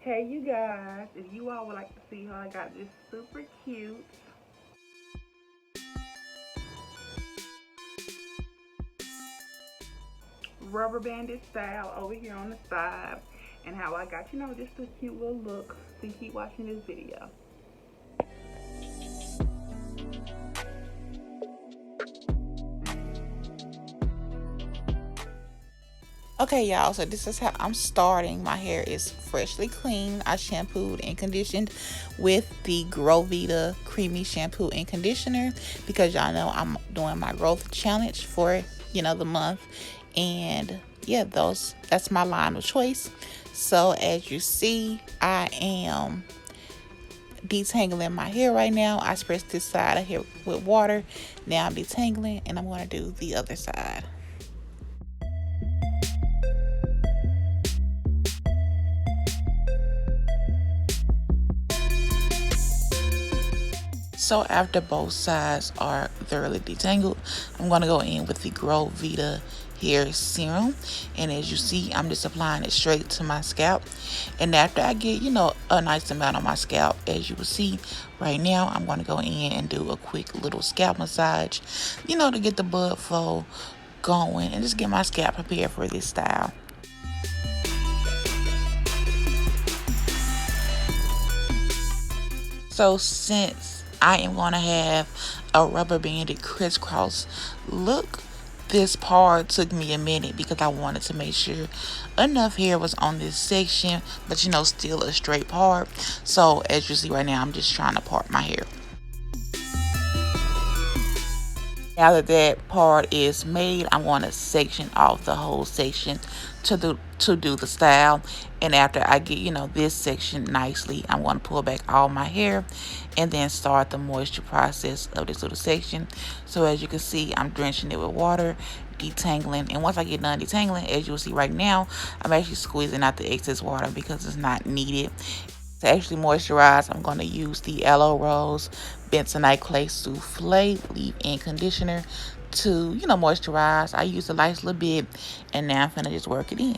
Okay, you guys, if you all would like to see how I got this super cute rubber banded style over here on the side, and how I got, just a cute little look, so keep watching this video. Okay, y'all, so this is how I'm starting. My hair is freshly clean. I shampooed and conditioned with the GROVEDA creamy shampoo and conditioner because y'all know I'm doing my growth challenge for, the month. And yeah, that's my line of choice. So as you see, I am detangling my hair right now. I spritz this side of here with water. Now I'm detangling, and I'm going to do the other side. So after both sides are thoroughly detangled, I'm going to go in with the GROVEDA hair serum. And as you see, I'm just applying it straight to my scalp. And after I get, a nice amount on my scalp, as you will see right now, I'm going to go in and do a quick little scalp massage, to get the blood flow going and just get my scalp prepared for this style. So since I am going to have a rubber banded crisscross look, this part took me a minute because I wanted to make sure enough hair was on this section, but still a straight part. So as you see right now, I'm just trying to part my hair. Now that part is made, I'm going to section off the whole section to do the style. And after I get, this section nicely, I'm going to pull back all my hair and then start the moisture process of this little section. So as you can see, I'm drenching it with water, detangling. And once I get done detangling, as you will see right now, I'm actually squeezing out the excess water because it's not needed. To actually moisturize, I'm going to use the Aloe Rose Bentonite Clay Souffle leave-in conditioner to, moisturize. I use a nice little bit, and now I'm finna just work it in.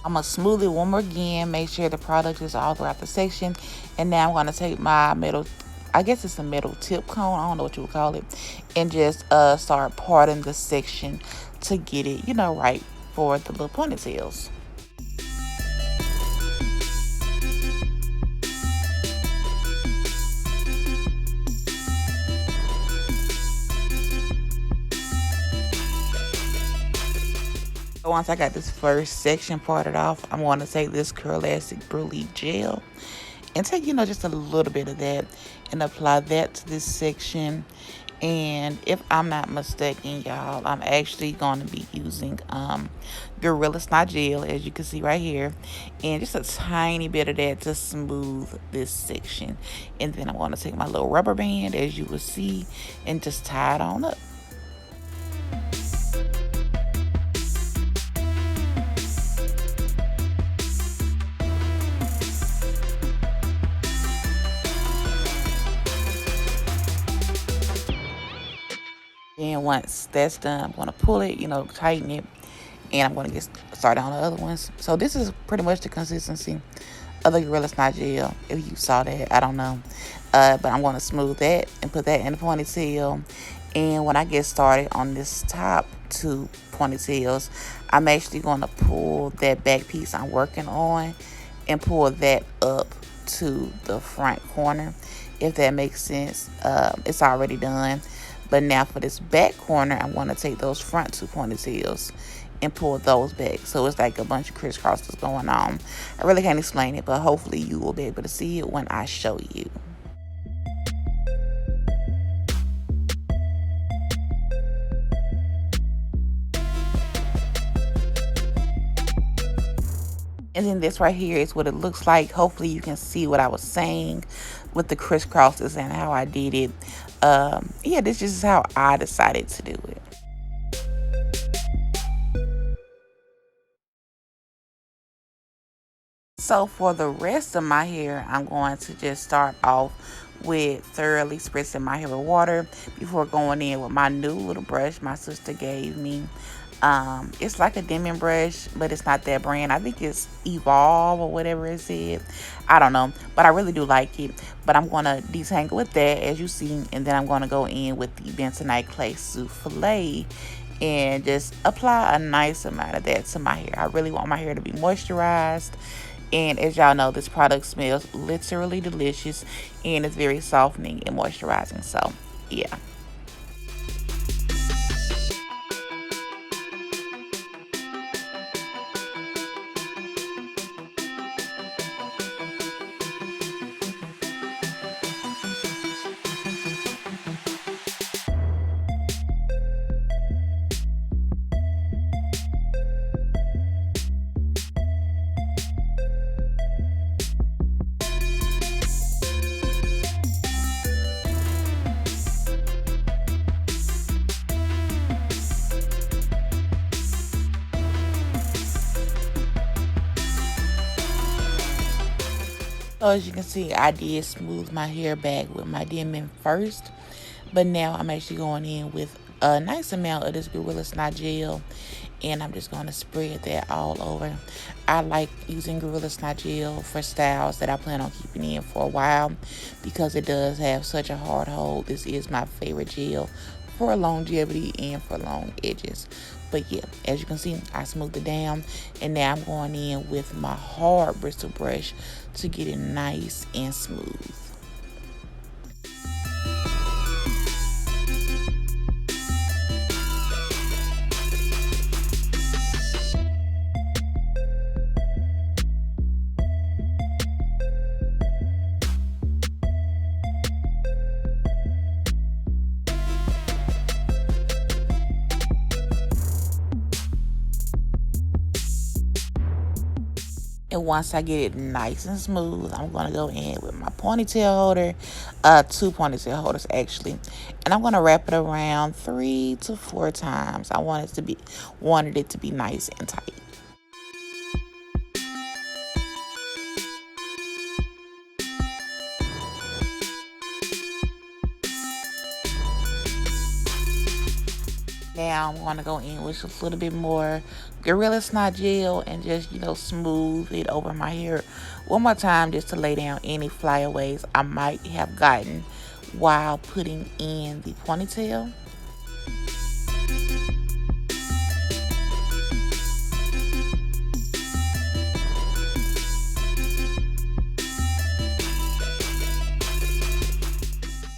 I'm going to smooth it one more again, make sure the product is all throughout the section. And now I'm going to take my metal, I guess it's a metal tip comb, I don't know what you would call it, and just start parting the section to get it, right for the little ponytails. Once I got this first section parted off, I'm going to take this Curlastic Brulee gel and take, just a little bit of that and apply that to this section. And if I'm not mistaken, y'all, I'm actually going to be using Gorilla Snot Gel, as you can see right here, and just a tiny bit of that to smooth this section. And then I'm going to take my little rubber band, as you will see, and just tie it on up. And once that's done, I'm going to pull it, tighten it, and I'm going to get started on the other ones. So this is pretty much the consistency of the Gorilla Snot Gel. If you saw that, I don't know. But I'm going to smooth that and put that in the ponytail. And when I get started on this top two ponytails, I'm actually going to pull that back piece I'm working on and pull that up to the front corner, if that makes sense. It's already done. But now for this back corner, I want to take those front two ponytails and pull those back. So it's like a bunch of crisscrosses going on. I really can't explain it, but hopefully you will be able to see it when I show you. And then this right here is what it looks like. Hopefully you can see what I was saying with the crisscrosses and how I did it. Yeah, this is how I decided to do it. So for the rest of my hair, I'm going to just start off with thoroughly spritzing my hair with water before going in with my new little brush my sister gave me. It's like a Demon brush, but it's not that brand. I think it's Evolve or whatever it said. I don't know, but I really do like it. But I'm going to detangle with that, as you see, and then I'm going to go in with the Bentonite Clay Souffle and just apply a nice amount of that to my hair. I really want my hair to be moisturized. And as y'all know, this product smells literally delicious and it's very softening and moisturizing. So, yeah. So as you can see, I did smooth my hair back with my Demon first. But now I'm actually going in with a nice amount of this Gorilla Snot gel. And I'm just going to spread that all over. I like using Gorilla Snot gel for styles that I plan on keeping in for a while, because it does have such a hard hold. This is my favorite gel for longevity and for long edges. But yeah, as you can see, I smoothed it down, and now I'm going in with my hard bristle brush to get it nice and smooth. And once I get it nice and smooth, I'm going to go in with my ponytail holder, 2 ponytail holders actually. And I'm going to wrap it around 3 to 4 times. I wanted it to be nice and tight. Now I'm going to go in with just a little bit more Gorilla Snot gel and just, smooth it over my hair one more time, just to lay down any flyaways I might have gotten while putting in the ponytail.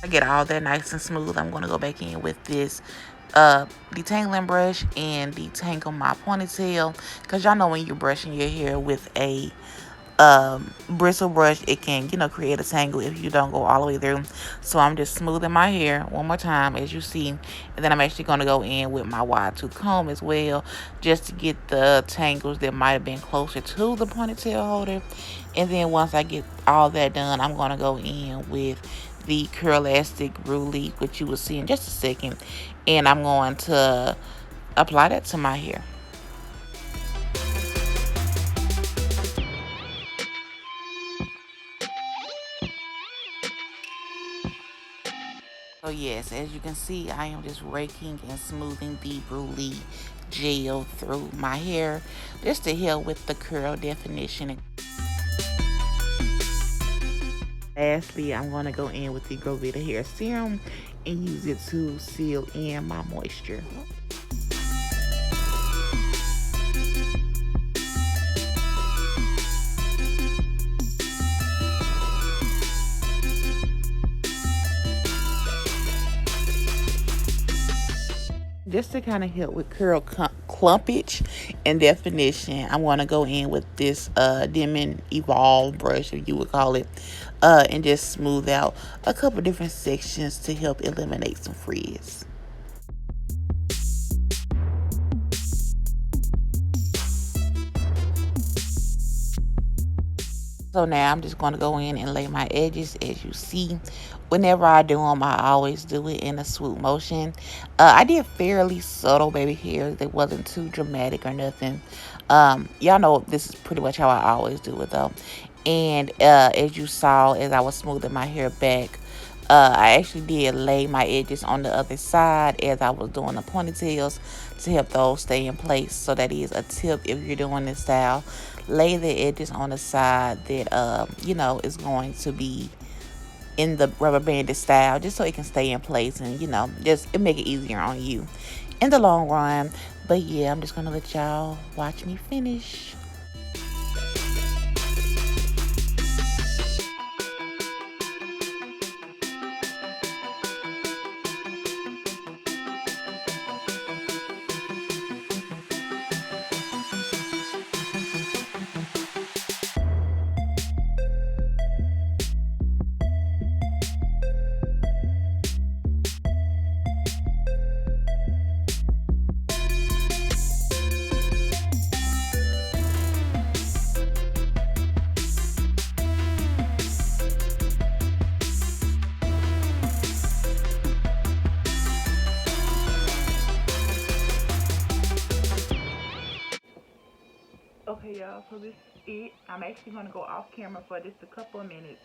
I get all that nice and smooth. I'm going to go back in with this detangling brush and detangle my ponytail, because y'all know when you're brushing your hair with a bristle brush, it can create a tangle if you don't go all the way through. So I'm just smoothing my hair one more time, as you see, and then I'm actually going to go in with my wide tooth comb as well, just to get the tangles that might have been closer to the ponytail holder. And then once I get all that done, I'm going to go in with the Curlastic Rouleau, which you will see in just a second, and I'm going to apply that to my hair. So yes, as you can see, I am just raking and smoothing the Rouleau gel through my hair, just to help with the curl definition. Lastly, I'm going to go in with the GROVEDA hair serum and use it to seal in my moisture. Just to kind of help with curl clumpage and definition, I'm going to go in with this Demon Evolve brush, if you would call it, and just smooth out a couple different sections to help eliminate some frizz. So now I'm just going to go in and lay my edges. As you see, whenever I do them, I always do it in a swoop motion. I did fairly subtle baby hairs. It wasn't too dramatic or nothing. Y'all know this is pretty much how I always do it though. And as you saw, as I was smoothing my hair back, I actually did lay my edges on the other side as I was doing the ponytails to help those stay in place. So that is a tip if you're doing this style. Lay the edges on the side that is going to be in the rubber banded style, just so it can stay in place, and just it make it easier on you in the long run. But yeah, I'm just gonna let y'all watch me finish. Okay, y'all, so this is it. I'm actually going to go off camera for just a couple of minutes.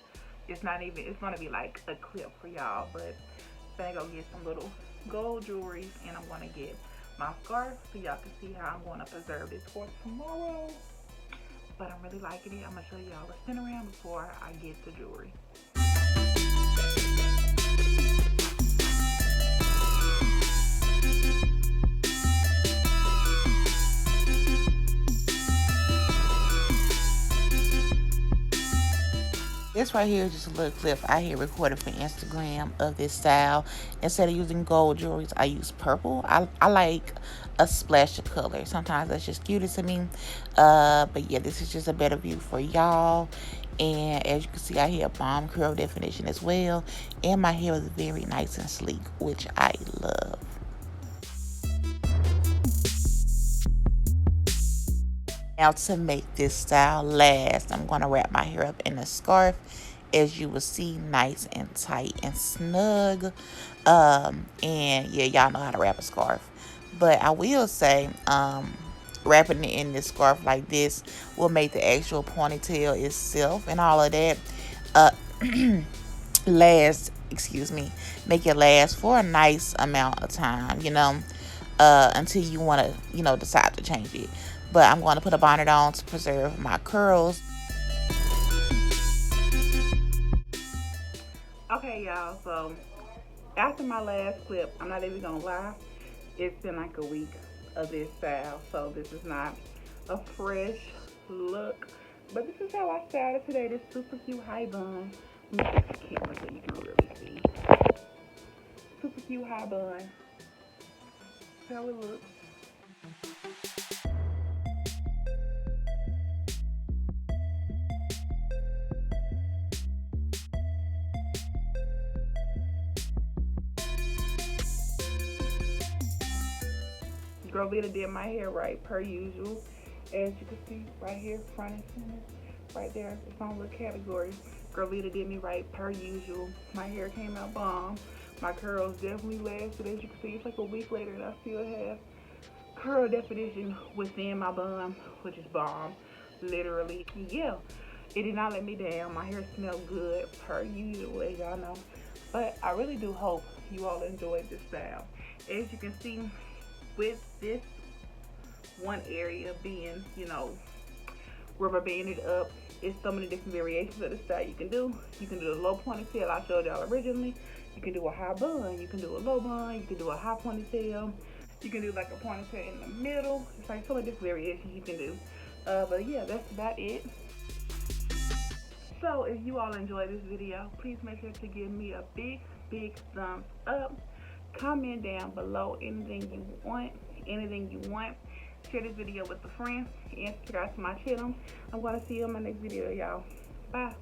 It's going to be like a clip for y'all, but I'm going to go get some little gold jewelry, and I'm going to get my scarf so y'all can see how I'm going to preserve this for tomorrow. But I'm really liking it. I'm going to show y'all a spin around before I get the jewelry. This right here is just a little clip I had recorded for Instagram of this style. Instead of using gold jewelry, I use purple. I like a splash of color. Sometimes that's just cuter to me. But yeah, this is just a better view for y'all. And as you can see, I have bomb curl definition as well. And my hair is very nice and sleek, which I love. Now to make this style last, I'm going to wrap my hair up in a scarf, as you will see, nice and tight and snug. And yeah, y'all know how to wrap a scarf. But I will say, wrapping it in this scarf like this will make the actual ponytail itself and all of that make it last for a nice amount of time, until you want to, decide to change it. But I'm going to put a bonnet on to preserve my curls. Okay, y'all, so after my last clip, I'm not even gonna lie, it's been like a week of this style, so this is not a fresh look, but this is how I started today. This super cute high bun. Let me fix the camera so you can really see. Super cute high bun. That's how it looks. GROVEDA did my hair right, per usual. As you can see, right here, front and center, right there, it's on little category. GROVEDA did me right, per usual. My hair came out bomb. My curls definitely lasted. As you can see, it's like a week later and I still have curl definition within my bun, which is bomb, literally. Yeah, it did not let me down. My hair smelled good, per usual, as y'all know. But I really do hope you all enjoyed this style. As you can see, with this one area being, rubber banded up, it's so many different variations of the style you can do. You can do the low ponytail I showed y'all originally. You can do a high bun. You can do a low bun. You can do a high ponytail. You can do like a ponytail in the middle. It's like so many different variations you can do. But yeah, that's about it. So if you all enjoyed this video, please make sure to give me a big thumbs up. Comment down below anything you want. Share this video with a friend and subscribe to my channel. I'm going to see you in my next video, y'all. Bye.